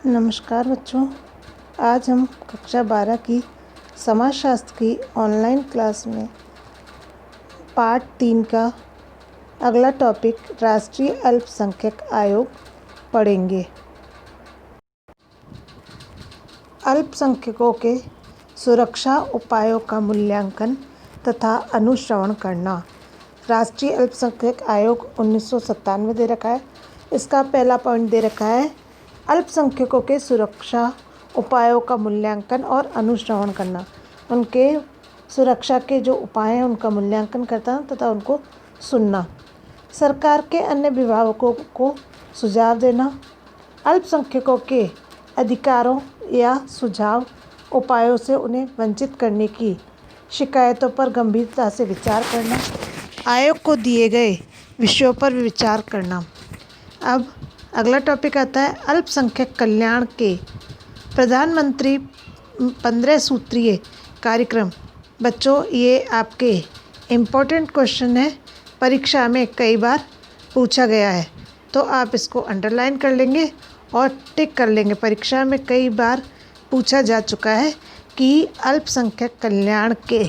नमस्कार बच्चों, आज हम कक्षा 12 की समाजशास्त्र की ऑनलाइन क्लास में पार्ट 3 का अगला टॉपिक राष्ट्रीय अल्पसंख्यक आयोग पढ़ेंगे। अल्पसंख्यकों के सुरक्षा उपायों का मूल्यांकन तथा अनुश्रवण करना। राष्ट्रीय अल्पसंख्यक आयोग 1997 दे रखा है। इसका पहला पॉइंट दे रखा है अल्पसंख्यकों के सुरक्षा उपायों का मूल्यांकन और अनुश्रवण करना। उनके सुरक्षा के जो उपाय हैं उनका मूल्यांकन करना तथा उनको सुनना। सरकार के अन्य विभागों को सुझाव देना। अल्पसंख्यकों के अधिकारों या सुझाव उपायों से उन्हें वंचित करने की शिकायतों पर गंभीरता से विचार करना। आयोग को दिए गए विषयों पर विचार करना। अब अगला टॉपिक आता है अल्पसंख्यक कल्याण के प्रधानमंत्री 15 सूत्रीय कार्यक्रम। बच्चों, ये आपके इम्पोर्टेंट क्वेश्चन है, परीक्षा में कई बार पूछा गया है, तो आप इसको अंडरलाइन कर लेंगे और टिक कर लेंगे। परीक्षा में कई बार पूछा जा चुका है कि अल्पसंख्यक कल्याण के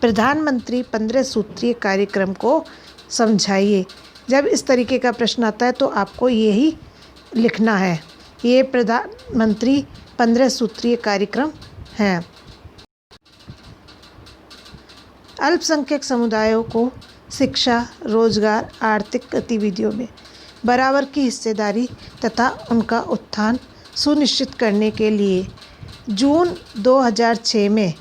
प्रधानमंत्री 15 सूत्रीय कार्यक्रम को समझाइए। जब इस तरीके का प्रश्न आता है तो आपको यही लिखना है, ये प्रधानमंत्री 15 सूत्रीय कार्यक्रम हैं। अल्पसंख्यक समुदायों को शिक्षा, रोजगार, आर्थिक गतिविधियों में बराबर की हिस्सेदारी तथा उनका उत्थान सुनिश्चित करने के लिए जून 2006 में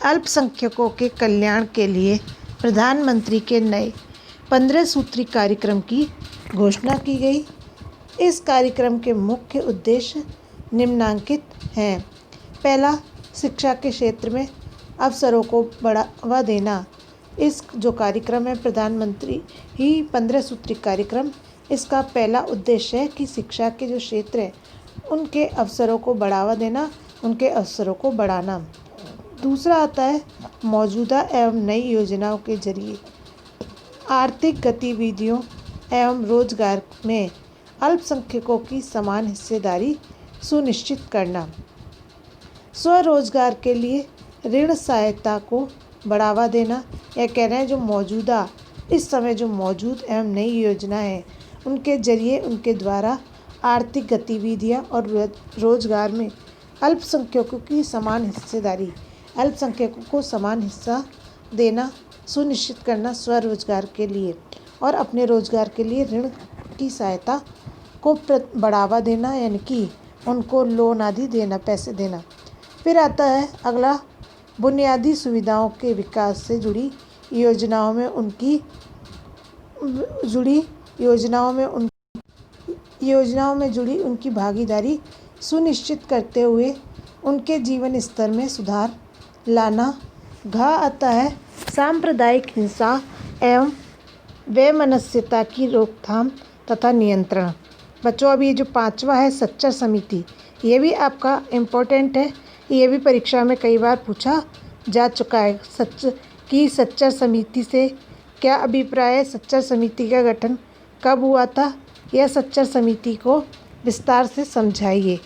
अल्पसंख्यकों के कल्याण के लिए प्रधानमंत्री के नए 15 सूत्री कार्यक्रम की घोषणा की गई। इस कार्यक्रम के मुख्य उद्देश्य निम्नलिखित हैं। पहला, शिक्षा के क्षेत्र में अवसरों को बढ़ावा देना। इस जो कार्यक्रम है प्रधानमंत्री ही 15 सूत्री कार्यक्रम, इसका पहला उद्देश्य है कि शिक्षा के जो क्षेत्र है उनके अवसरों को बढ़ावा देना, उनके अवसरों को बढ़ाना। दूसरा आता है मौजूदा एवं नई योजनाओं के जरिए आर्थिक गतिविधियों एवं रोजगार में अल्पसंख्यकों की समान हिस्सेदारी सुनिश्चित करना। स्वरोजगार के लिए ऋण सहायता को बढ़ावा देना। यह कह रहे हैं जो मौजूदा इस समय जो मौजूद एवं नई योजना है उनके जरिए उनके द्वारा आर्थिक गतिविधियां और रोजगार में अल्पसंख्यकों की समान हिस्सेदारी, अल्पसंख्यकों को समान हिस्सा देना सुनिश्चित करना स्वरोजगार के लिए, और अपने रोजगार के लिए ऋण की सहायता को बढ़ावा देना, यानी कि उनको लोन आदि देना, पैसे देना। फिर आता है अगला, बुनियादी सुविधाओं के विकास से जुड़ी योजनाओं में जुड़ी उनकी भागीदारी सुनिश्चित करते हुए उनके जीवन स्तर में सुधार लाना। आता है सांप्रदायिक हिंसा एवं वैमनस्यता की रोकथाम तथा नियंत्रण। बच्चों, अब ये जो पांचवा है सच्चर समिति, ये भी आपका इम्पोर्टेंट है, ये भी परीक्षा में कई बार पूछा जा चुका है। सच्चर समिति से क्या अभिप्राय है, सच्चर समिति का गठन कब हुआ था, यह सच्चर समिति को विस्तार से समझाइए।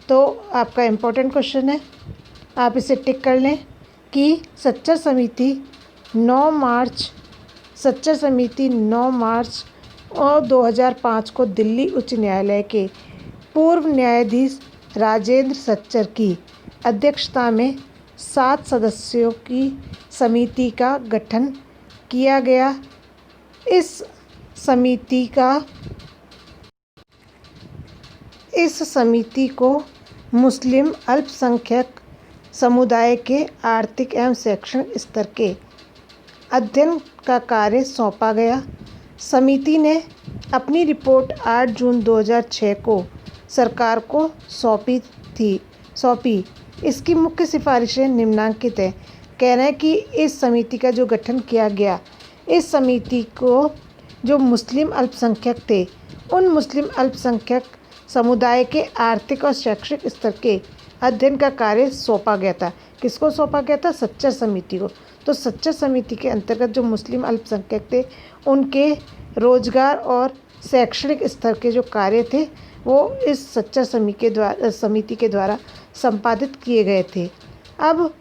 तो आपका इम्पोर्टेंट क्वेश्चन है, आप इसे टिक कर लें कि सच्चर समिति 9 मार्च और 2005 को दिल्ली उच्च न्यायालय के पूर्व न्यायाधीश राजेंद्र सच्चर की अध्यक्षता में 7 सदस्यों की समिति का गठन किया गया। इस समिति को मुस्लिम अल्पसंख्यक समुदाय के आर्थिक एवं शैक्षणिक स्तर के अध्ययन का कार्य सौंपा गया। समिति ने अपनी रिपोर्ट 8 जून 2006 को सरकार को सौंपी। इसकी मुख्य सिफारिशें निम्नलिखित है। कह रहे हैं कि इस समिति का जो गठन किया गया, इस समिति को जो मुस्लिम अल्पसंख्यक थे उन मुस्लिम अल्पसंख्यक समुदाय के आर्थिक और शैक्षिक स्तर के अध्ययन का कार्य सौंपा गया था। किसको सौंपा गया था? सच्चर समिति को। तो सच्चर समिति के अंतर्गत जो मुस्लिम अल्पसंख्यक थे उनके रोजगार और शैक्षणिक स्तर के जो कार्य थे वो इस सच्चा समिति के द्वारा संपादित किए गए थे। अब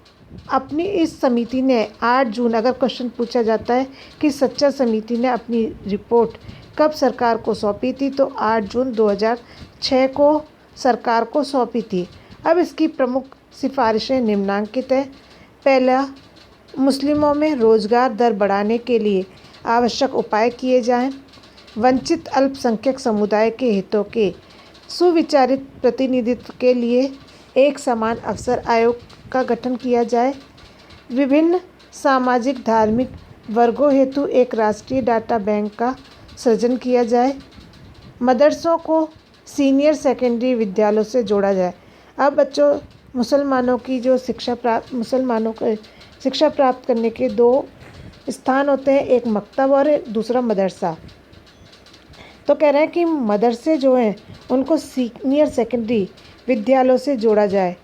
अपनी इस समिति ने 8 जून, अगर क्वेश्चन पूछा जाता है कि सच्चा समिति ने अपनी रिपोर्ट कब सरकार को सौंपी थी, तो 8 जून 2006 को सरकार को सौंपी थी। अब इसकी प्रमुख सिफारिशें निम्नलिखित हैं। पहला, मुस्लिमों में रोजगार दर बढ़ाने के लिए आवश्यक उपाय किए जाएं। वंचित अल्पसंख्यक समुदाय के हितों के सुविचारित प्रतिनिधित्व के लिए एक समान अवसर आयोग का गठन किया जाए। विभिन्न सामाजिक धार्मिक वर्गों हेतु एक राष्ट्रीय डाटा बैंक का सृजन किया जाए। मदरसों को सीनियर सेकेंडरी विद्यालयों से जोड़ा जाए। अब बच्चों, मुसलमानों को शिक्षा प्राप्त करने के 2 स्थान होते हैं, एक मकतब और दूसरा मदरसा। तो कह रहे हैं कि मदरसे जो हैं उनको सीनियर सेकेंडरी विद्यालयों से जोड़ा जाए।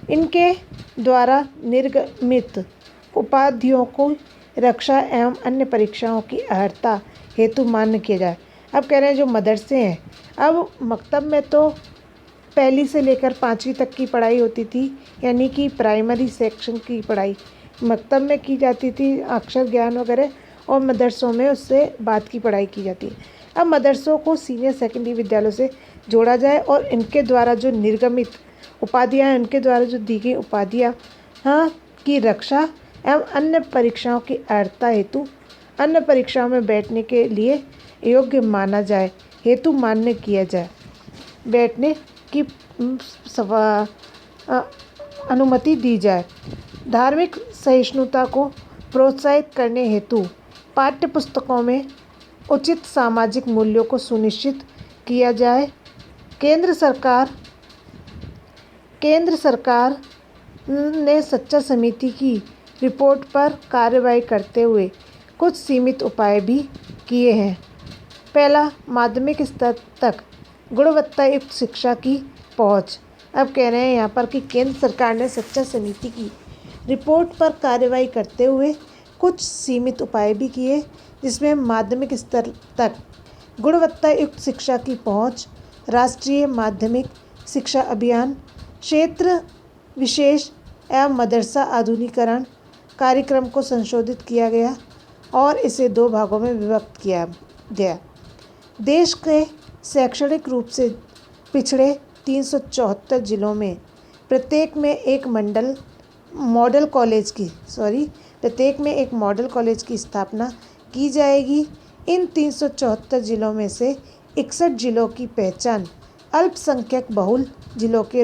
इनके द्वारा निर्गमित उपाधियों को रक्षा एवं अन्य परीक्षाओं की अर्हता हेतु मान्य किया जाए। अब कह रहे हैं जो मदरसे हैं, अब मकतब में तो 1ली से लेकर 5वीं तक की पढ़ाई होती थी, यानी कि प्राइमरी सेक्शन की पढ़ाई मकतब में की जाती थी, अक्षर ज्ञान वगैरह, और मदरसों में उससे बाद की पढ़ाई की जाती है। अब मदरसों को सीनियर सेकेंडरी विद्यालयों से जोड़ा जाए और इनके द्वारा जो निर्गमित उपाधियाँ हैं, उनके द्वारा जो दी गई उपाधियाँ की रक्षा एवं अन्य परीक्षाओं की अर्हता हेतु अन्य परीक्षाओं में बैठने के लिए योग्य माना जाए हेतु मान्य किया जाए, बैठने की अनुमति दी जाए। धार्मिक सहिष्णुता को प्रोत्साहित करने हेतु पाठ्य पुस्तकों में उचित सामाजिक मूल्यों को सुनिश्चित किया जाए। केंद्र सरकार ने सच्चा समिति की रिपोर्ट पर कार्रवाई करते हुए कुछ सीमित उपाय भी किए हैं। पहला, माध्यमिक स्तर तक गुणवत्तायुक्त शिक्षा की पहुंच। अब कह रहे हैं यहाँ पर कि केंद्र सरकार ने सच्चा समिति की रिपोर्ट पर कार्रवाई करते हुए कुछ सीमित उपाय भी किए, जिसमें माध्यमिक स्तर तक गुणवत्तायुक्त शिक्षा की पहुंच, राष्ट्रीय माध्यमिक शिक्षा अभियान, क्षेत्र विशेष एवं मदरसा आधुनिकीकरण कार्यक्रम को संशोधित किया गया और इसे 2 भागों में विभक्त किया गया। देश के शैक्षणिक रूप से पिछड़े 374 जिलों में प्रत्येक में एक मॉडल कॉलेज की स्थापना की जाएगी। इन 374 जिलों में से 61 जिलों की पहचान अल्पसंख्यक बहुल जिलों के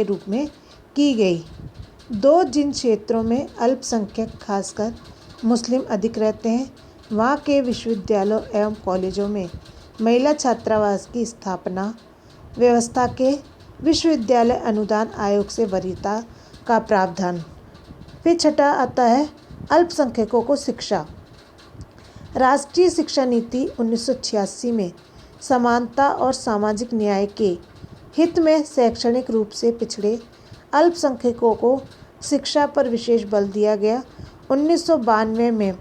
रूप में की गई। 2 जिन क्षेत्रों में अल्पसंख्यक खासकर मुस्लिम अधिक रहते हैं, वहाँ के विश्वविद्यालयों एवं कॉलेजों में महिला छात्रावास की स्थापना व्यवस्था के विश्वविद्यालय अनुदान आयोग से वरीयता का प्रावधान। फिर छठा आता है अल्पसंख्यकों को शिक्षा। राष्ट्रीय शिक्षा नीति 1986 में समानता और सामाजिक न्याय के हित में शैक्षणिक रूप से पिछड़े अल्पसंख्यकों को शिक्षा पर विशेष बल दिया गया। 1992 में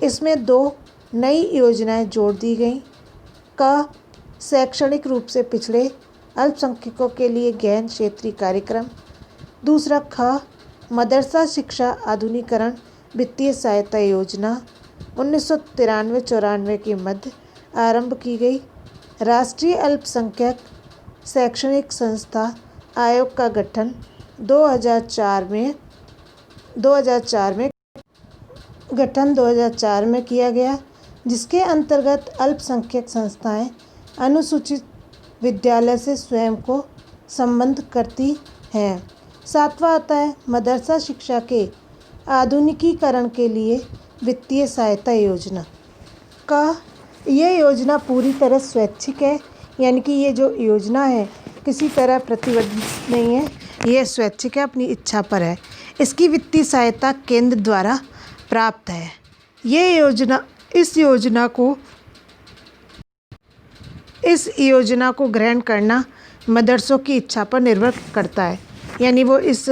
इसमें 2 नई योजनाएं जोड़ दी गईं। क, शैक्षणिक रूप से पिछड़े अल्पसंख्यकों के लिए गहन क्षेत्रीय कार्यक्रम। दूसरा, ख, मदरसा शिक्षा आधुनिकीकरण वित्तीय सहायता योजना 1993-94 के मध्य आरंभ की गई। राष्ट्रीय अल्पसंख्यक शैक्षणिक संस्था आयोग का गठन 2004 में किया गया, जिसके अंतर्गत अल्पसंख्यक संस्थाएं अनुसूचित विद्यालय से स्वयं को संबद्ध करती हैं। 7वां आता है मदरसा शिक्षा के आधुनिकीकरण के लिए वित्तीय सहायता योजना। यह योजना पूरी तरह स्वैच्छिक है, यानी कि ये जो योजना है किसी तरह प्रतिबंधित नहीं है, यह स्वैच्छिक है, अपनी इच्छा पर है। इसकी वित्तीय सहायता केंद्र द्वारा प्राप्त है। इस योजना को ग्रहण करना मदरसों की इच्छा पर निर्भर करता है, यानी वो इस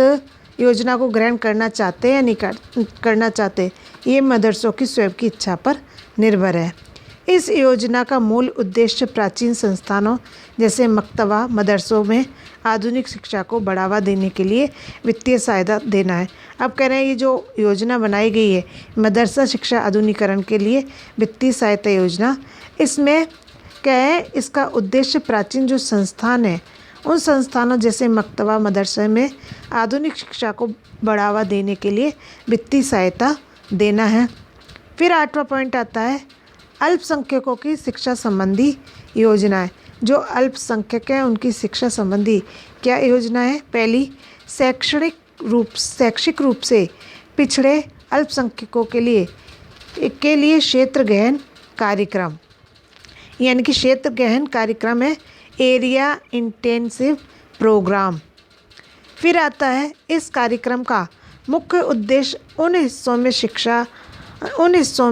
योजना को ग्रहण करना चाहते हैं या नहीं करना चाहते, ये मदरसों की स्वयं की इच्छा पर निर्भर है। इस योजना का मूल उद्देश्य प्राचीन संस्थानों जैसे मकतबा मदरसों में आधुनिक शिक्षा को बढ़ावा देने के लिए वित्तीय सहायता देना है। अब कह रहे हैं ये जो योजना बनाई गई है मदरसा शिक्षा आधुनिकीकरण के लिए वित्तीय सहायता योजना, इसमें क्या है, इसका उद्देश्य प्राचीन जो संस्थान है उन संस्थानों जैसे मकतबा मदरसे में आधुनिक शिक्षा को बढ़ावा देने के लिए वित्तीय सहायता देना है। फिर 8वां पॉइंट आता है अल्पसंख्यकों की शिक्षा संबंधी योजनाएं। जो अल्पसंख्यक हैं उनकी शिक्षा संबंधी क्या योजना है? पहली, शैक्षिक रूप से पिछड़े अल्पसंख्यकों के लिए क्षेत्र गहन कार्यक्रम, यानी कि क्षेत्र गहन कार्यक्रम है एरिया इंटेंसिव प्रोग्राम। फिर आता है इस कार्यक्रम का मुख्य उद्देश्य उन हिस्सों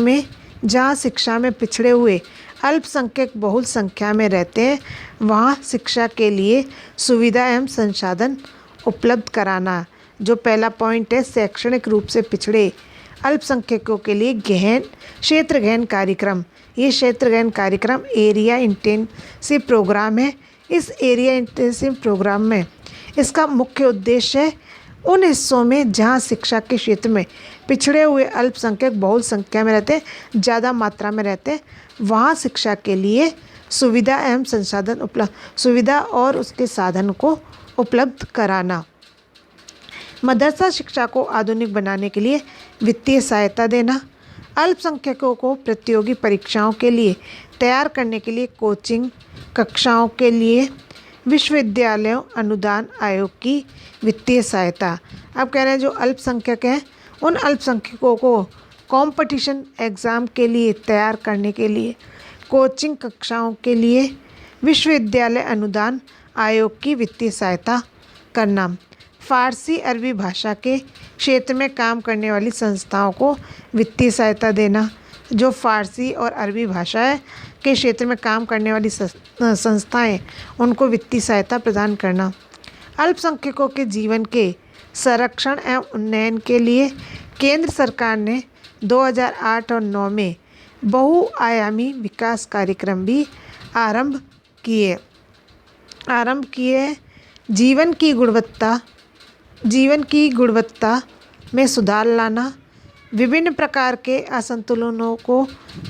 में जहाँ शिक्षा में पिछड़े हुए अल्पसंख्यक बहुल संख्या में रहते हैं वहाँ शिक्षा के लिए सुविधा एवं संसाधन उपलब्ध कराना। जो पहला पॉइंट है शैक्षणिक रूप से पिछड़े अल्पसंख्यकों के लिए क्षेत्र गहन कार्यक्रम, ये क्षेत्र गहन कार्यक्रम एरिया इंटेंसिव प्रोग्राम है। इस एरिया इंटेंसिव प्रोग्राम में इसका मुख्य उद्देश्य है उन हिस्सों में जहाँ शिक्षा के क्षेत्र में पिछड़े हुए अल्पसंख्यक बहुल संख्या में रहते हैं, ज़्यादा मात्रा में रहते हैं, वहाँ शिक्षा के लिए सुविधा एवं सुविधा और उसके साधन को उपलब्ध कराना। मदरसा शिक्षा को आधुनिक बनाने के लिए वित्तीय सहायता देना। अल्पसंख्यकों को प्रतियोगी परीक्षाओं के लिए तैयार करने के लिए कोचिंग कक्षाओं के लिए विश्वविद्यालयों अनुदान आयोग की वित्तीय सहायता। अब कह रहे हैं जो अल्पसंख्यक हैं उन अल्पसंख्यकों को कंपटीशन एग्ज़ाम के लिए तैयार करने के लिए कोचिंग कक्षाओं के लिए विश्वविद्यालय अनुदान आयोग की वित्तीय सहायता करना। फ़ारसी अरबी भाषा के क्षेत्र में काम करने वाली संस्थाओं को वित्तीय सहायता देना। जो फ़ारसी और अरबी भाषा है के क्षेत्र में काम करने वाली संस्थाएं उनको वित्तीय सहायता प्रदान करना। अल्पसंख्यकों के जीवन के संरक्षण एवं उन्नयन के लिए केंद्र सरकार ने 2008 और 2009 में बहुआयामी विकास कार्यक्रम भी आरंभ किए। जीवन की गुणवत्ता में सुधार लाना, विभिन्न प्रकार के असंतुलनों को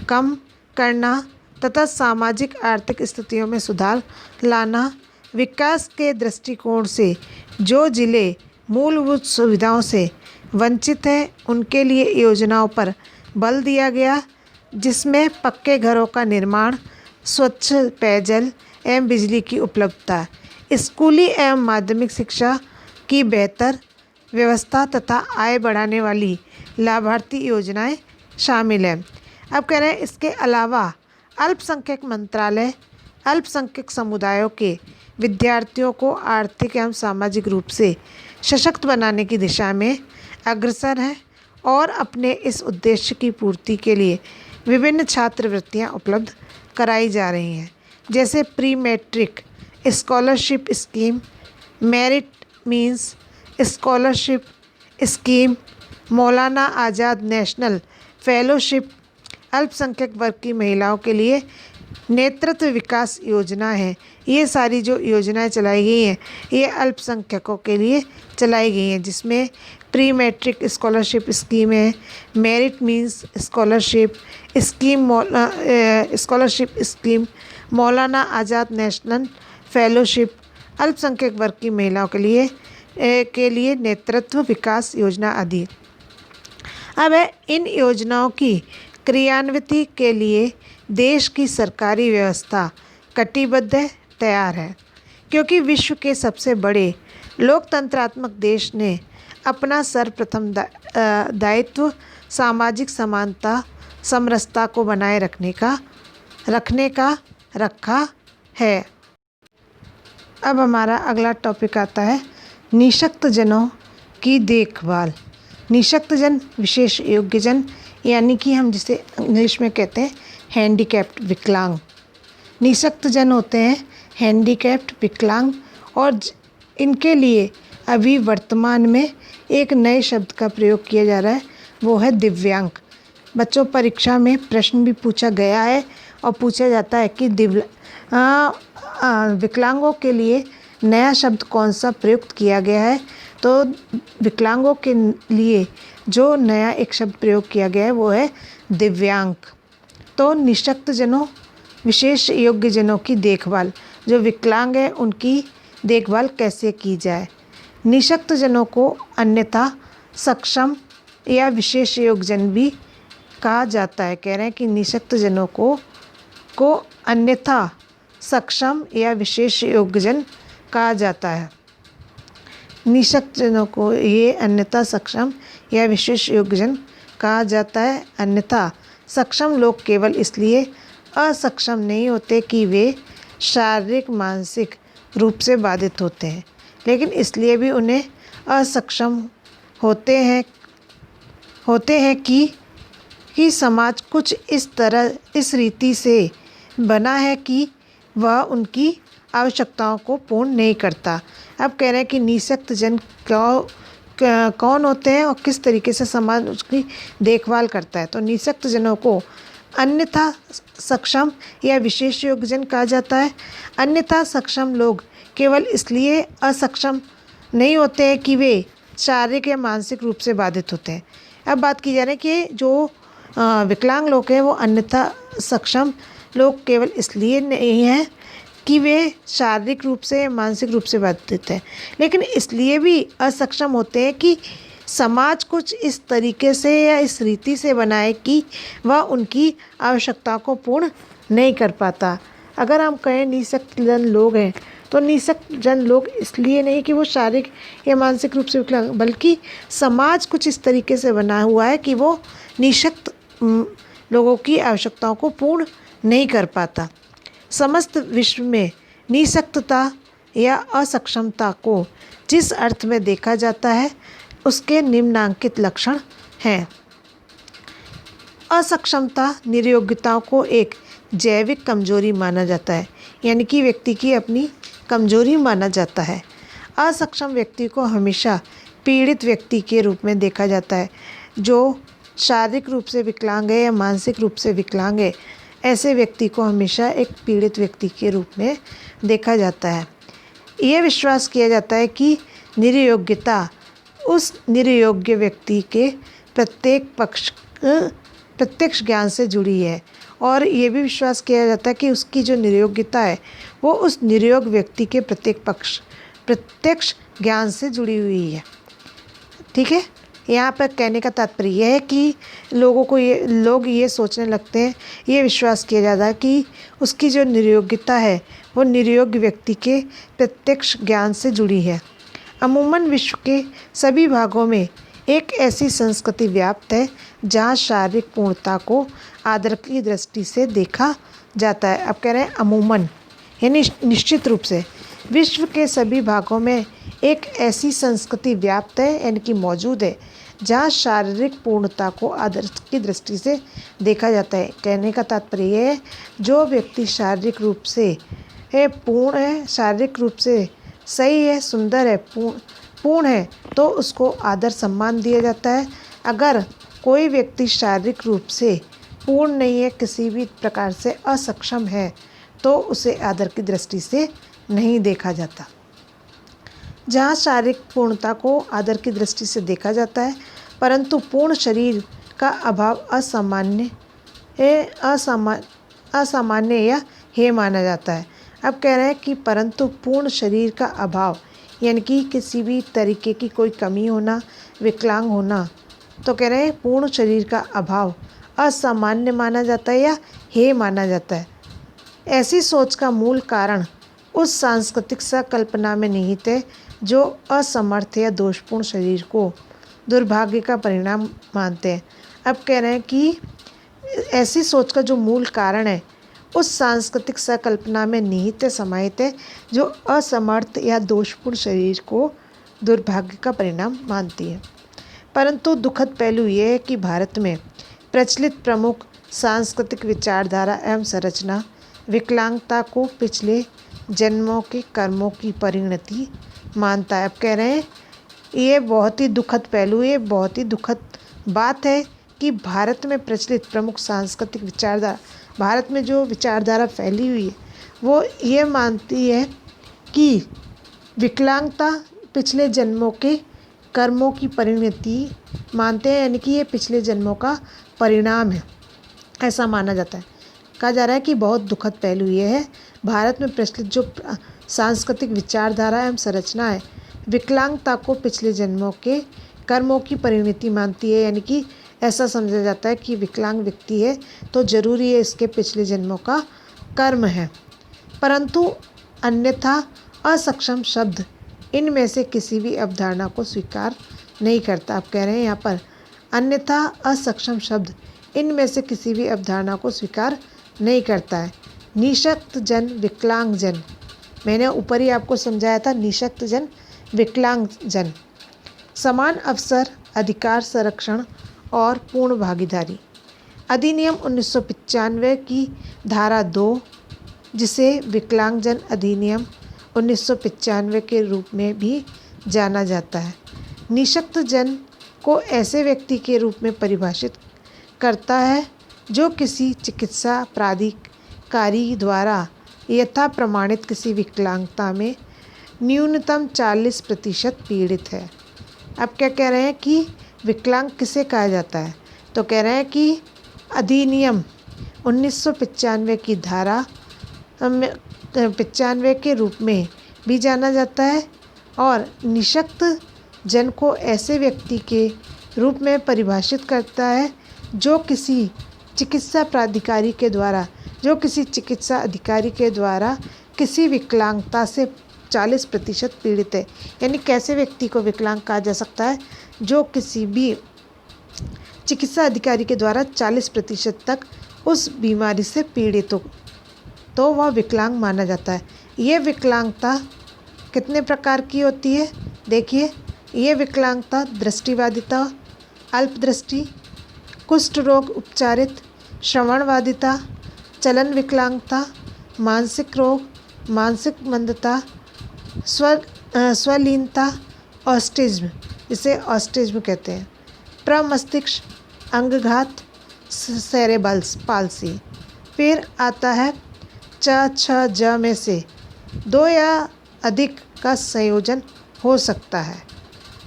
कम करना तथा सामाजिक आर्थिक स्थितियों में सुधार लाना। विकास के दृष्टिकोण से जो जिले मूलभूत सुविधाओं से वंचित हैं उनके लिए योजनाओं पर बल दिया गया, जिसमें पक्के घरों का निर्माण, स्वच्छ पेयजल एवं बिजली की उपलब्धता, स्कूली एवं माध्यमिक शिक्षा की बेहतर व्यवस्था तथा आय बढ़ाने वाली लाभार्थी योजनाएं शामिल हैं। अब कह रहे हैं इसके अलावा अल्पसंख्यक मंत्रालय अल्पसंख्यक समुदायों के विद्यार्थियों को आर्थिक एवं सामाजिक रूप से सशक्त बनाने की दिशा में अग्रसर है और अपने इस उद्देश्य की पूर्ति के लिए विभिन्न छात्रवृत्तियां उपलब्ध कराई जा रही हैं, जैसे pre matric scholarship scheme, merit means scholarship scheme, Maulana Azad national fellowship. अल्पसंख्यक वर्ग की महिलाओं के लिए नेतृत्व विकास योजना है। ये सारी जो योजनाएं चलाई गई हैं ये अल्पसंख्यकों के लिए चलाई गई हैं, जिसमें प्री मैट्रिक स्कॉलरशिप स्कीम है, merit means scholarship scheme, Maulana Azad national fellowship, अल्पसंख्यक वर्ग की महिलाओं के लिए नेतृत्व विकास योजना आदि। अब है इन योजनाओं की क्रियान्विति के लिए देश की सरकारी व्यवस्था कटिबद्ध है, तैयार है, क्योंकि विश्व के सबसे बड़े लोकतंत्रात्मक देश ने अपना सर्वप्रथम दायित्व सामाजिक समानता समरसता को बनाए रखने का रखा है। अब हमारा अगला टॉपिक आता है निःशक्त जनों की देखभाल। निःशक्त जन विशेष योग्य जन, यानी कि हम जिसे इंग्लिश में कहते हैं हैंडीकैप्ड विकलांग। निःशक्त जन होते हैं हैंडीकैप्ड विकलांग और इनके लिए अभी वर्तमान में एक नए शब्द का प्रयोग किया जा रहा है, वो है दिव्यांग। बच्चों, परीक्षा में प्रश्न भी पूछा गया है और पूछा जाता है कि विकलांगों के लिए नया शब्द कौन सा प्रयुक्त किया गया है। तो विकलांगों के लिए जो नया एक शब्द प्रयोग किया गया है वो है दिव्यांग। तो निःशक्त जनों, विशेष योग्य जनों की देखभाल, जो विकलांग है उनकी देखभाल कैसे की जाए। निःशक्त जनों को अन्यथा सक्षम या विशेष योग्यजन भी कहा जाता है। कह रहे हैं कि निःशक्त जनों को अन्यथा सक्षम या विशेष योग्यजन कहा जाता है। निःशक्त जनों को ये अन्यथा सक्षम या विशेष योग्यजन कहा जाता है। अन्यथा सक्षम लोग केवल इसलिए असक्षम नहीं होते कि वे शारीरिक मानसिक रूप से बाधित होते हैं, लेकिन इसलिए भी उन्हें असक्षम होते हैं कि समाज कुछ इस रीति से बना है कि वह उनकी आवश्यकताओं को पूर्ण नहीं करता। अब कह रहे हैं कि निःशक्त जन कौन होते हैं और किस तरीके से समाज उसकी देखभाल करता है। तो निःशक्त जनों को अन्यथा सक्षम या विशेष योग्यजन कहा जाता है। अन्यथा सक्षम लोग केवल इसलिए असक्षम नहीं होते हैं कि वे शारीरिक या मानसिक रूप से बाधित होते हैं। अब बात की जा रही है कि जो विकलांग लोग हैं वो अन्यथा सक्षम लोग केवल इसलिए नहीं हैं कि वे शारीरिक रूप से मानसिक रूप से बाधित हैं, लेकिन इसलिए भी असक्षम होते हैं कि समाज कुछ इस तरीके से या इस रीति से बनाए कि वह उनकी आवश्यकताओं को पूर्ण नहीं कर पाता। अगर हम कहें निःशक्त जन लोग हैं तो निःशक्त जन लोग इसलिए नहीं कि वो शारीरिक या मानसिक रूप से विकलांग, बल्कि समाज कुछ इस तरीके से बना हुआ है कि वो निःशक्त लोगों की आवश्यकताओं को पूर्ण नहीं कर पाता। समस्त विश्व में निःशक्तता या असक्षमता को जिस अर्थ में देखा जाता है उसके निम्नांकित लक्षण हैं। असक्षमता निर्योग्यताओं को एक जैविक कमजोरी माना जाता है, यानी कि व्यक्ति की अपनी कमजोरी माना जाता है। असक्षम व्यक्ति को हमेशा पीड़ित व्यक्ति के रूप में देखा जाता है। जो शारीरिक रूप से विकलांग है या मानसिक रूप से विकलांग है, ऐसे व्यक्ति को हमेशा एक पीड़ित व्यक्ति के रूप में देखा जाता है। यह विश्वास किया जाता है कि निर्योग्यता उस निर्योग्य व्यक्ति के प्रत्यक्ष ज्ञान से जुड़ी है, और ये भी विश्वास किया जाता है कि उसकी जो निर्योग्यता है वो उस निर्योग्य व्यक्ति के प्रत्यक्ष ज्ञान से जुड़ी हुई है। ठीक है, यहाँ पर कहने का तात्पर्य यह है कि लोग ये सोचने लगते हैं, ये विश्वास किया जाता है कि उसकी जो निर्योग्यता है वो निर्योग्य व्यक्ति के प्रत्यक्ष ज्ञान से जुड़ी है। अमूमन विश्व के सभी भागों में एक ऐसी संस्कृति व्याप्त है जहाँ शारीरिक पूर्णता को आदर की दृष्टि से देखा जाता है। अब कह रहे हैं अमूमन, यानी निश्चित रूप से विश्व के सभी भागों में एक ऐसी संस्कृति व्याप्त है, यानी कि मौजूद है, जहाँ शारीरिक पूर्णता को आदर की दृष्टि से देखा जाता है। कहने का तात्पर्य यह है, जो व्यक्ति शारीरिक रूप से पूर्ण है, शारीरिक रूप से सही है, सुंदर है, पूर्ण है, तो उसको आदर सम्मान दिया जाता है। अगर कोई व्यक्ति शारीरिक रूप से पूर्ण नहीं है, किसी भी प्रकार से असक्षम है, तो उसे आदर की दृष्टि से नहीं देखा जाता। जहाँ शारीरिक पूर्णता को आदर की दृष्टि से देखा जाता है, परंतु पूर्ण शरीर का अभाव असामान्य या हेय माना जाता है। अब कह रहे हैं कि परंतु पूर्ण शरीर का अभाव, यानी कि किसी भी तरीके की कोई कमी होना, विकलांग होना, तो कह रहे हैं पूर्ण शरीर का अभाव असामान्य माना जाता है या हेय माना जाता है। ऐसी सोच का मूल कारण उस सांस्कृतिक संकल्पना में निहित है जो असमर्थ या दोषपूर्ण शरीर को दुर्भाग्य का परिणाम मानते हैं। अब कह रहे हैं कि ऐसी सोच का जो मूल कारण है उस सांस्कृतिक संकल्पना में निहित समाहित है जो असमर्थ या दोषपूर्ण शरीर को दुर्भाग्य का परिणाम मानती है। परंतु दुखद पहलू ये है कि भारत में प्रचलित प्रमुख सांस्कृतिक विचारधारा एवं संरचना विकलांगता को पिछले जन्मों के कर्मों की परिणति मानता है। अब कह रहे हैं ये बहुत ही दुखद पहलू, ये बहुत ही दुखद बात है कि भारत में प्रचलित प्रमुख सांस्कृतिक विचारधारा, भारत में जो विचारधारा फैली हुई है वो ये मानती है कि विकलांगता पिछले जन्मों के कर्मों की परिणति मानते हैं, यानी कि ये पिछले जन्मों का परिणाम है, ऐसा माना जाता है। कहा जा रहा है कि बहुत दुखद पहलू ये है, भारत में प्रचलित जो सांस्कृतिक विचारधारा एवं संरचना है विकलांगता को पिछले जन्मों के कर्मों की परिणति मानती है, यानी कि ऐसा समझा जाता है कि विकलांग व्यक्ति है तो जरूरी है इसके पिछले जन्मों का कर्म है। परंतु अन्यथा असक्षम शब्द इनमें से किसी भी अवधारणा को स्वीकार नहीं करता। आप कह रहे हैं यहाँ पर अन्यथा असक्षम शब्द इनमें से किसी भी अवधारणा को स्वीकार नहीं करता है। निशक्त जन, विकलांग जन, मैंने ऊपर ही आपको समझाया था, निशक्त जन, विकलांग जन, समान अवसर, अधिकार संरक्षण और पूर्ण भागीदारी। अधिनियम 1995 की धारा 2, जिसे विकलांगजन अधिनियम 1995 के रूप में भी जाना जाता है, निशक्त जन को ऐसे व्यक्ति के रूप में परिभाषित करता है जो किसी चिकित्सा प्राधिकारी द्वारा यथा प्रमाणित किसी विकलांगता में न्यूनतम 40% पीड़ित है। अब क्या कह रहे हैं कि विकलांग किसे कहा जाता है, तो कह रहे हैं कि अधिनियम 1995 की धारा 95 के रूप में भी जाना जाता है और निशक्त जन को ऐसे व्यक्ति के रूप में परिभाषित करता है जो किसी चिकित्सा प्राधिकारी के द्वारा, जो किसी चिकित्सा अधिकारी के द्वारा किसी विकलांगता से 40% पीड़ित है। यानी कैसे व्यक्ति को विकलांग कहा जा सकता है, जो किसी भी चिकित्सा अधिकारी के द्वारा 40% तक उस बीमारी से पीड़ित हो तो वह विकलांग माना जाता है। ये विकलांगता कितने प्रकार की होती है, देखिए, ये विकलांगता दृष्टिबाधिता, अल्पदृष्टि, कुष्ठ रोग उपचारित, श्रवणबाधिता, चलन विकलांगता, मानसिक रोग, मानसिक मंदता, स्वलीनता, ऑटिज्म, इसे ऑटिज्म कहते हैं, प्रमस्तिष्क अंगघात, सेरेब्रल पाल्सी। फिर आता है ज में से 2 या अधिक का संयोजन हो सकता है।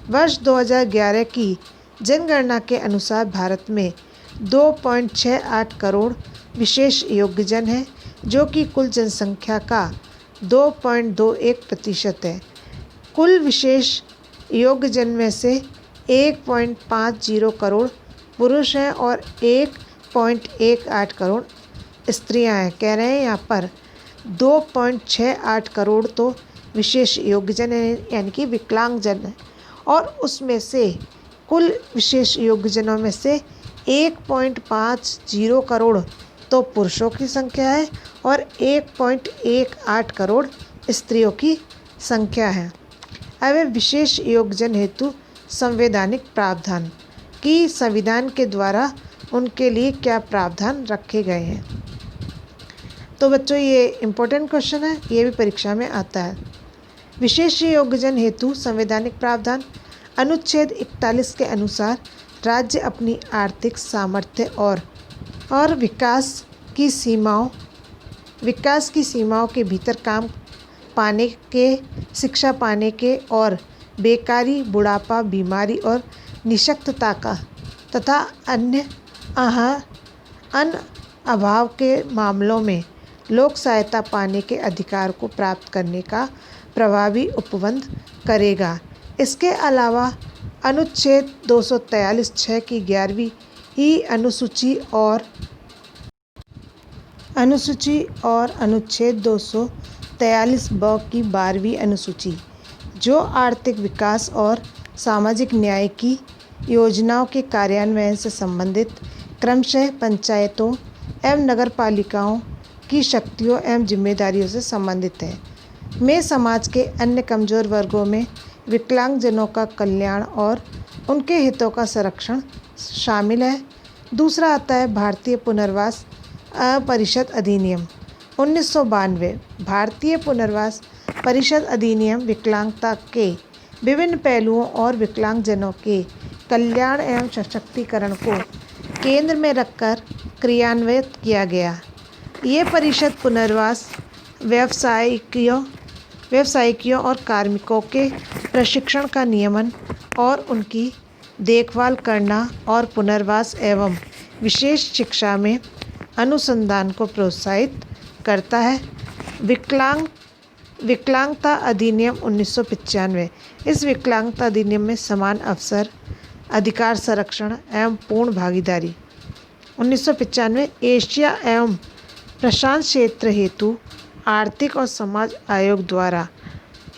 वर्ष 2011 की जनगणना के अनुसार भारत में 2.68 करोड़ विशेष योग्यजन हैं, जो कि कुल जनसंख्या का 2.21% है। कुल विशेष योग्यजन में से 1.50 करोड़ पुरुष हैं और 1.18 करोड़ स्त्रियां हैं। कह रहे हैं यहाँ पर 2.68 करोड़ तो विशेष योग्यजन हैं, यानी कि विकलांगजन हैं, और उसमें से कुल विशेष योग्यजनों में से 1.50 करोड़ तो पुरुषों की संख्या है और 1.18 करोड़ स्त्रियों की संख्या है। अब विशेष योग्यजन हेतु संवैधानिक प्रावधान कि संविधान के द्वारा उनके लिए क्या प्रावधान रखे गए हैं। तो बच्चों, ये इम्पोर्टेंट क्वेश्चन है, ये भी परीक्षा में आता है। विशेष योग्यजन हेतु संवैधानिक प्रावधान अनुच्छेद 41 के अनुसार राज्य अपनी आर्थिक सामर्थ्य और विकास की सीमाओं के भीतर काम पाने के, शिक्षा पाने के और बेकारी, बुढ़ापा, बीमारी और निशक्तता का तथा अन्य अभाव के मामलों में लोक सहायता पाने के अधिकार को प्राप्त करने का प्रभावी उपबंध करेगा। इसके अलावा अनुच्छेद 243(6) की 11वीं ही अनुसूची और अनुच्छेद 243(ब) की 12वीं अनुसूची, जो आर्थिक विकास और सामाजिक न्याय की योजनाओं के कार्यान्वयन से संबंधित क्रमशः पंचायतों एवं नगरपालिकाओं की शक्तियों एवं जिम्मेदारियों से संबंधित है, में समाज के अन्य कमजोर वर्गों में विकलांगजनों का कल्याण और उनके हितों का संरक्षण शामिल है। दूसरा आता है भारतीय पुनर्वास परिषद अधिनियम 1992। भारतीय पुनर्वास परिषद अधिनियम विकलांगता के विभिन्न पहलुओं और विकलांगजनों के कल्याण एवं सशक्तिकरण को केंद्र में रखकर क्रियान्वित किया गया। ये परिषद पुनर्वास, व्यवसायियों और कार्मिकों के प्रशिक्षण का नियमन और उनकी देखभाल करना और पुनर्वास एवं विशेष शिक्षा में अनुसंधान को प्रोत्साहित करता है। विकलांगता अधिनियम 1995। इस विकलांगता अधिनियम में समान अवसर, अधिकार संरक्षण एवं पूर्ण भागीदारी। 1995 एशिया एवं प्रशांत क्षेत्र हेतु आर्थिक और समाज आयोग द्वारा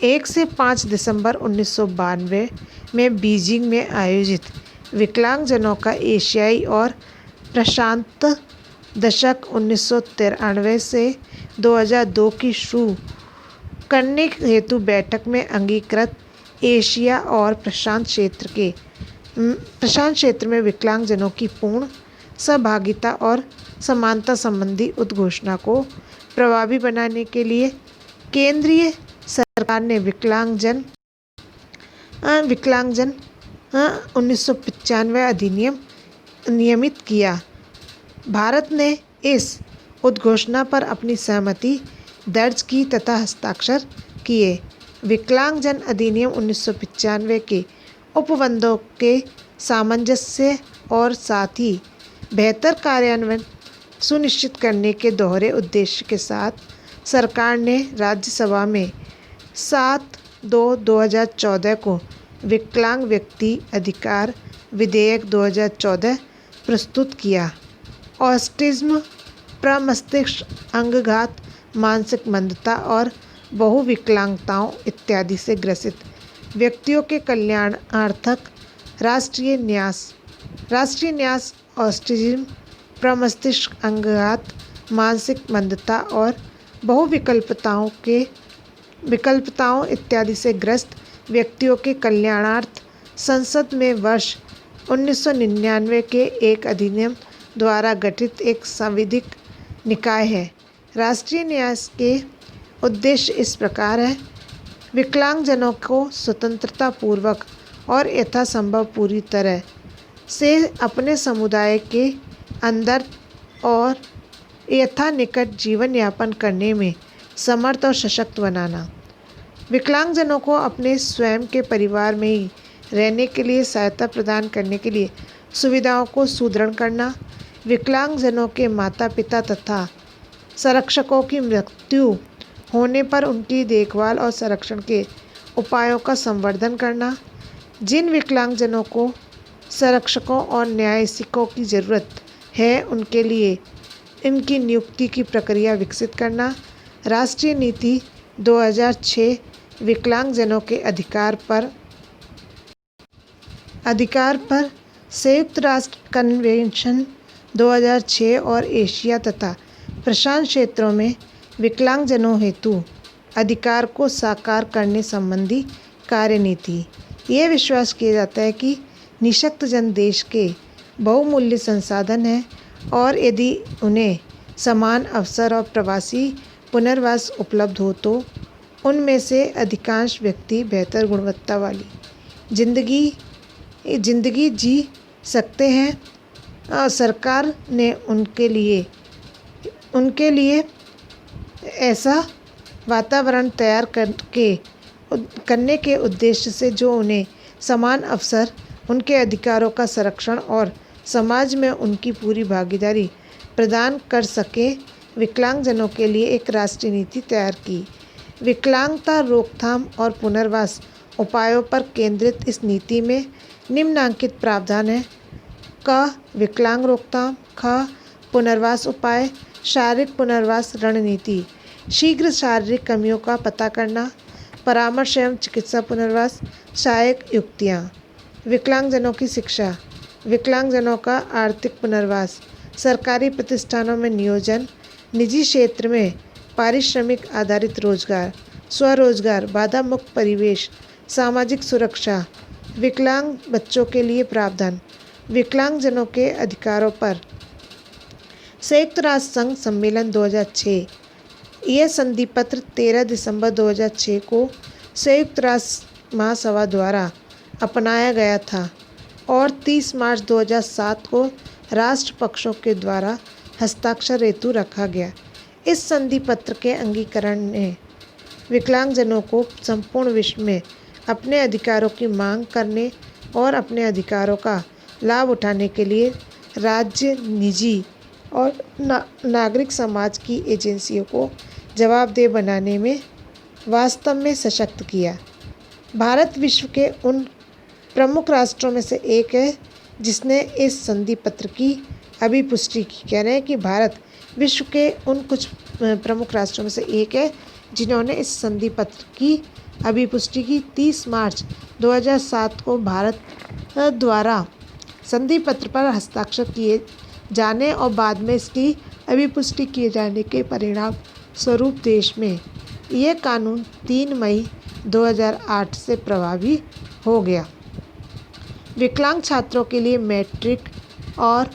1 से 5 दिसंबर 1992 में बीजिंग में आयोजित विकलांगजनों का एशियाई और प्रशांत दशक 1993 से 2002 की शुरू करने हेतु बैठक में अंगीकृत एशिया और प्रशांत क्षेत्र में विकलांगजनों की पूर्ण सहभागिता और समानता संबंधी उद्घोषणा को प्रभावी बनाने के लिए केंद्रीय सरकार ने विकलांगजन 1995 अधिनियम नियमित किया। भारत ने इस उद्घोषणा पर अपनी सहमति दर्ज की तथा हस्ताक्षर किए। विकलांगजन अधिनियम 1995 के उपबंधों के सामंजस्य और साथ ही बेहतर कार्यान्वयन सुनिश्चित करने के दोहरे उद्देश्य के साथ सरकार ने राज्यसभा में 7/2/2014 को विकलांग व्यक्ति अधिकार विधेयक 2014 प्रस्तुत किया। ऑटिज्म, प्रमस्तिष्क अंगघात, मानसिक मंदता और बहुविकलांगताओं इत्यादि से ग्रसित व्यक्तियों के कल्याणार्थक राष्ट्रीय न्यास ऑटिज्म, प्रमस्तिष्क अंगघात, मानसिक मंदता और बहुविकल्पताओं इत्यादि से ग्रस्त व्यक्तियों के कल्याणार्थ संसद में वर्ष 1999 के एक अधिनियम द्वारा गठित एक संवैधानिक निकाय है। राष्ट्रीय न्यास के उद्देश्य इस प्रकार है: विकलांगजनों को स्वतंत्रता पूर्वक और यथासंभव पूरी तरह से अपने समुदाय के अंदर और यथा निकट जीवन यापन करने में समर्थ और सशक्त बनाना। विकलांगजनों को अपने स्वयं के परिवार में ही रहने के लिए सहायता प्रदान करने के लिए सुविधाओं को सुदृढ़ करना। विकलांगजनों के माता पिता तथा संरक्षकों की मृत्यु होने पर उनकी देखभाल और संरक्षण के उपायों का संवर्धन करना। जिन विकलांगजनों को संरक्षकों और न्यायिकों की ज़रूरत है उनके लिए इनकी नियुक्ति की प्रक्रिया विकसित करना। राष्ट्रीय नीति 2006 विकलांगजनों के अधिकार पर संयुक्त राष्ट्र कन्वेंशन 2006 और एशिया तथा प्रशांत क्षेत्रों में विकलांगजनों हेतु अधिकार को साकार करने संबंधी कार्यनीति। यह विश्वास किया जाता है कि निःशक्त जन देश के बहुमूल्य संसाधन हैं और यदि उन्हें समान अवसर और प्रवासी पुनर्वास उपलब्ध हो तो उनमें से अधिकांश व्यक्ति बेहतर गुणवत्ता वाली जिंदगी जी सकते हैं। और सरकार ने उनके लिए ऐसा वातावरण तैयार करने के उद्देश्य से जो उन्हें समान अवसर, उनके अधिकारों का संरक्षण और समाज में उनकी पूरी भागीदारी प्रदान कर सके, विकलांगजनों के लिए एक राष्ट्रीय नीति तैयार की। विकलांगता रोकथाम और पुनर्वास उपायों पर केंद्रित इस नीति में निम्नलिखित प्रावधान है: क. विकलांग रोकथाम। ख. पुनर्वास उपाय। शारीरिक पुनर्वास रणनीति। शीघ्र शारीरिक कमियों का पता करना, परामर्श एवं चिकित्सा पुनर्वास। सहायक युक्तियाँ। विकलांगजनों की शिक्षा। विकलांगजनों का आर्थिक पुनर्वास। सरकारी प्रतिष्ठानों में नियोजन। निजी क्षेत्र में पारिश्रमिक आधारित रोजगार। स्वरोजगार। बाधा मुक्त परिवेश। सामाजिक सुरक्षा। विकलांग बच्चों के लिए प्रावधान। विकलांगजनों के अधिकारों पर संयुक्त राष्ट्र संघ सम्मेलन 2006। यह संधि पत्र 13 दिसंबर 2006 को संयुक्त राष्ट्र महासभा द्वारा अपनाया गया था और 30 मार्च 2007 को राष्ट्र पक्षों के द्वारा हस्ताक्षर हेतु रखा गया। इस संधि पत्र के अंगीकरण ने विकलांगजनों को संपूर्ण विश्व में अपने अधिकारों की मांग करने और अपने अधिकारों का लाभ उठाने के लिए राज्य, निजी और नागरिक समाज की एजेंसियों को जवाबदेह बनाने में वास्तव में सशक्त किया। भारत विश्व के उन प्रमुख राष्ट्रों में से एक है जिसने इस संधि पत्र की अभिपुष्टि की। कह रहे हैं कि भारत विश्व के उन कुछ प्रमुख राष्ट्रों में से एक है जिन्होंने इस संधि पत्र की अभिपुष्टि की। 30 मार्च 2007 को भारत द्वारा संधि पत्र पर हस्ताक्षर किए जाने और बाद में इसकी अभिपुष्टि किए जाने के परिणाम स्वरूप देश में यह कानून 3 मई 2008 से प्रभावी हो गया। विकलांग छात्रों के लिए मैट्रिक और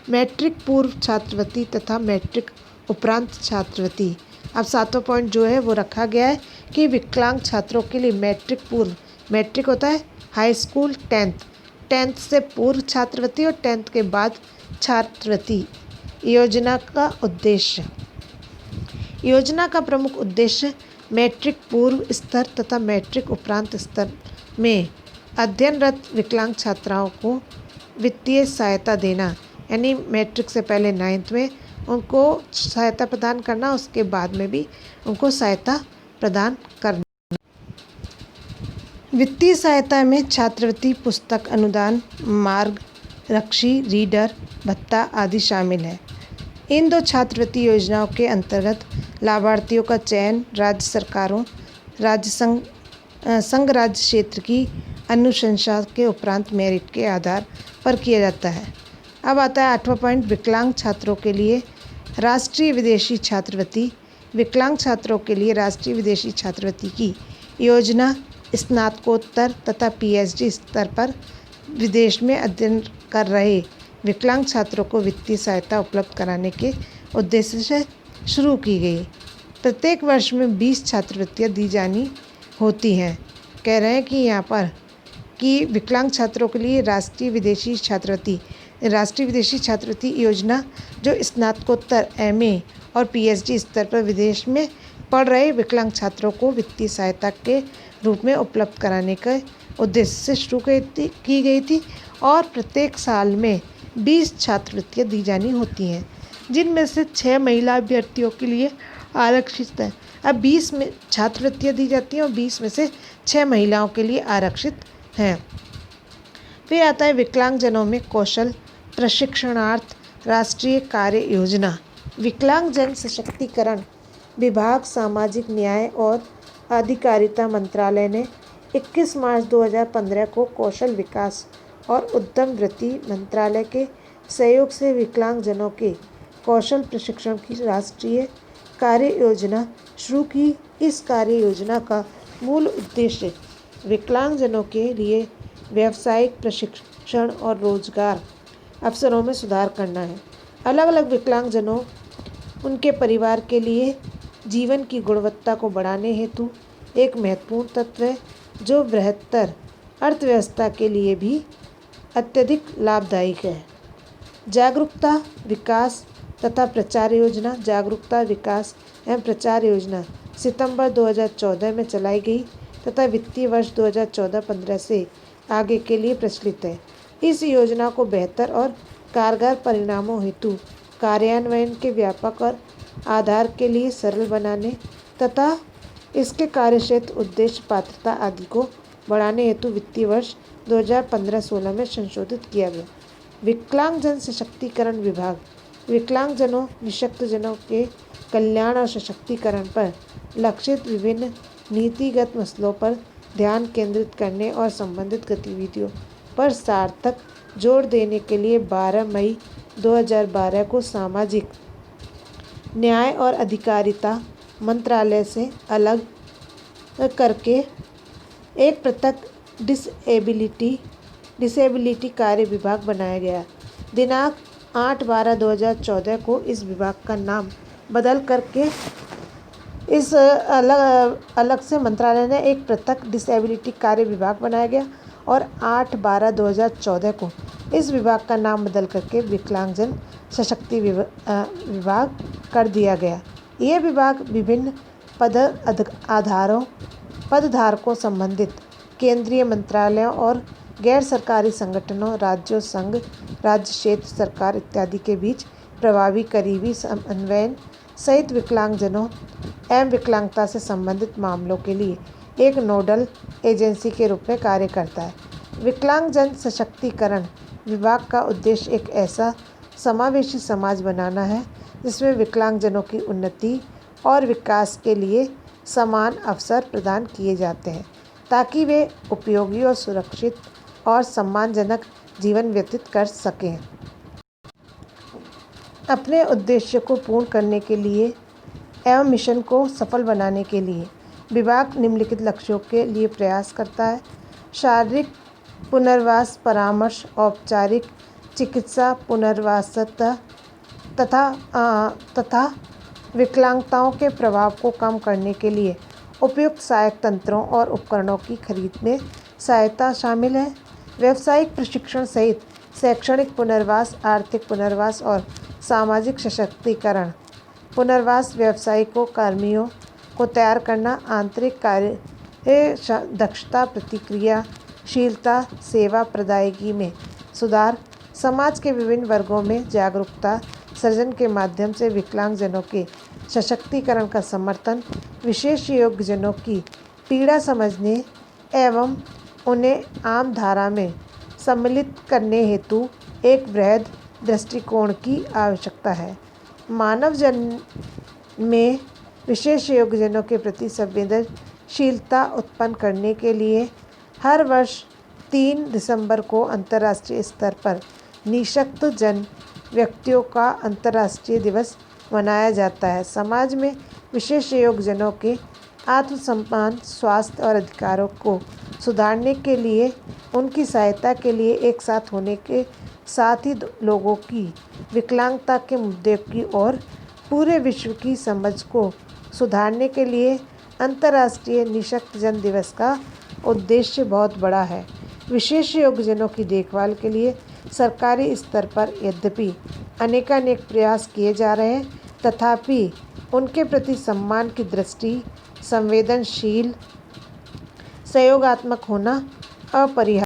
मैट्रिक पूर्व छात्रवृत्ति तथा मैट्रिक उपरांत छात्रवृत्ति, अब 7वां पॉइंट जो है वो रखा गया है कि विकलांग छात्रों के लिए मैट्रिक पूर्व, मैट्रिक होता है हाई स्कूल 10th से पूर्व छात्रवृत्ति और 10th के बाद छात्रवृत्ति। योजना का प्रमुख उद्देश्य मैट्रिक पूर्व स्तर तथा मैट्रिक उपरांत स्तर में अध्ययनरत विकलांग छात्राओं को वित्तीय सहायता देना, यानी मैट्रिक से पहले 9th में उनको सहायता प्रदान करना, उसके बाद में भी उनको सहायता प्रदान करना। वित्तीय सहायता में छात्रवृत्ति, पुस्तक अनुदान, मार्ग रक्षी, रीडर भत्ता आदि शामिल है। इन 2 छात्रवृत्ति योजनाओं के अंतर्गत लाभार्थियों का चयन राज्य सरकारों, संघ राज्य क्षेत्र की अनुशंसा के उपरांत मेरिट के आधार पर किया जाता है। अब आता है 8वां पॉइंट, विकलांग छात्रों के लिए राष्ट्रीय विदेशी छात्रवृत्ति। विकलांग छात्रों के लिए राष्ट्रीय विदेशी छात्रवृत्ति की योजना स्नातकोत्तर तथा PhD स्तर पर विदेश में अध्ययन कर रहे विकलांग छात्रों को वित्तीय सहायता उपलब्ध कराने के उद्देश्य से शुरू की गई। प्रत्येक वर्ष में 20 छात्रवृत्तियाँ दी जानी होती हैं। कह रहे हैं कि यहाँ पर कि विकलांग छात्रों के लिए राष्ट्रीय विदेशी छात्रवृत्ति योजना जो स्नातकोत्तर MA और PhD स्तर पर विदेश में पढ़ रहे विकलांग छात्रों को वित्तीय सहायता के रूप में उपलब्ध कराने के उद्देश्य से शुरू की गई थी और प्रत्येक साल में 20 छात्रवृत्तियाँ दी जानी होती हैं, जिनमें से 6 महिला अभ्यर्थियों के लिए आरक्षित है। अब 20 में छात्रवृत्तियाँ दी जाती हैं और 20 में से 6 महिलाओं के लिए आरक्षित हैं। फिर आता है विकलांगजनों में कौशल प्रशिक्षणार्थ राष्ट्रीय कार्य योजना। विकलांगजन सशक्तिकरण विभाग, सामाजिक न्याय और अधिकारिता मंत्रालय ने 21 मार्च 2015 को कौशल विकास और उद्यम वृद्धि मंत्रालय के सहयोग से विकलांगजनों के कौशल प्रशिक्षण की राष्ट्रीय कार्य योजना शुरू की। इस कार्य योजना का मूल उद्देश्य विकलांगजनों के लिए व्यावसायिक प्रशिक्षण और रोजगार अवसरों में सुधार करना है। अलग अलग विकलांगजनों उनके परिवार के लिए जीवन की गुणवत्ता को बढ़ाने हेतु एक महत्वपूर्ण तत्व है जो बृहत्तर अर्थव्यवस्था के लिए भी अत्यधिक लाभदायक है। जागरूकता विकास तथा प्रचार योजना। जागरूकता विकास एवं प्रचार योजना सितंबर 2014 में चलाई गई तथा वित्तीय वर्ष 2014-15 से आगे के लिए प्रचलित है। इस योजना को बेहतर और कारगर परिणामों हेतु कार्यान्वयन के व्यापक और आधार के लिए सरल बनाने तथा इसके कार्यक्षेत्र, उद्देश्य, पात्रता आदि को बढ़ाने हेतु वित्तीय वर्ष 2015-16 में संशोधित किया गया। विकलांगजन सशक्तिकरण विभाग विकलांगजनों, निःशक्तजनों के कल्याण और सशक्तिकरण पर लक्षित विभिन्न नीतिगत मसलों पर ध्यान केंद्रित करने और संबंधित गतिविधियों पर सार्थक जोर देने के लिए 12 मई 2012 को सामाजिक न्याय और अधिकारिता मंत्रालय से अलग करके एक पृथक डिसेबिलिटी कार्य विभाग बनाया गया। दिनांक 8/12/2014 को इस विभाग का नाम बदल करके इस अलग अलग से मंत्रालय ने एक पृथक डिसेबिलिटी कार्य विभाग बनाया गया और 8/12/2014 को इस विभाग का नाम बदल करके विकलांगजन सशक्ति विभाग कर दिया गया। यह विभाग विभिन्न पदधारकों संबंधित केंद्रीय मंत्रालयों और गैर सरकारी संगठनों, राज्यों, संघ, राज्य, क्षेत्र सरकार इत्यादि के बीच प्रभावी करीबी समन्वय सहित विकलांगजनों एवं विकलांगता से संबंधित मामलों के लिए एक नोडल एजेंसी के रूप में कार्य करता है। विकलांगजन सशक्तिकरण विभाग का उद्देश्य एक ऐसा समावेशी समाज बनाना है जिसमें विकलांगजनों की उन्नति और विकास के लिए समान अवसर प्रदान किए जाते हैं ताकि वे उपयोगी और सुरक्षित और सम्मानजनक जीवन व्यतीत कर सकें। अपने उद्देश्य को पूर्ण करने के लिए एवं मिशन को सफल बनाने के लिए विभाग निम्नलिखित लक्ष्यों के लिए प्रयास करता है: शारीरिक पुनर्वास परामर्श, औपचारिक चिकित्सा पुनर्वास तथा विकलांगताओं के प्रभाव को कम करने के लिए उपयुक्त सहायक तंत्रों और उपकरणों की खरीद में सहायता शामिल है। व्यावसायिक प्रशिक्षण सहित शैक्षणिक पुनर्वास, आर्थिक पुनर्वास और सामाजिक सशक्तिकरण पुनर्वास, व्यावसायिकों कर्मियों को तैयार करना, आंतरिक कार्य दक्षता, प्रतिक्रियाशीलता, सेवा प्रदायगी में सुधार, समाज के विभिन्न वर्गों में जागरूकता सृजन के माध्यम से विकलांगजनों के सशक्तिकरण का समर्थन, विशेष योग्यजनों की पीड़ा समझने एवं उन्हें आम धारा में सम्मिलित करने हेतु एक वृहद दृष्टिकोण की आवश्यकता है। मानव जन्म में विशेष योग्यजनों के प्रति संवेदनशीलता उत्पन्न करने के लिए हर वर्ष 3 दिसंबर को अंतर्राष्ट्रीय स्तर पर निःशक्त जन व्यक्तियों का अंतर्राष्ट्रीय दिवस मनाया जाता है। समाज में विशेष योग्यजनों के आत्मसम्मान, स्वास्थ्य और अधिकारों को सुधारने के लिए उनकी सहायता के लिए एक साथ होने के साथ ही लोगों की विकलांगता के मुद्दे की और पूरे विश्व की समझ को सुधारने के लिए अंतर्राष्ट्रीय निःशक्त जन दिवस का उद्देश्य बहुत बड़ा है। विशेष योग्यजनों की देखभाल के लिए सरकारी स्तर पर यद्यपि अनेकानेक प्रयास किए जा रहे हैं, तथापि उनके प्रति सम्मान की दृष्टि संवेदनशील, सहयोगात्मक होना अपरिहार्य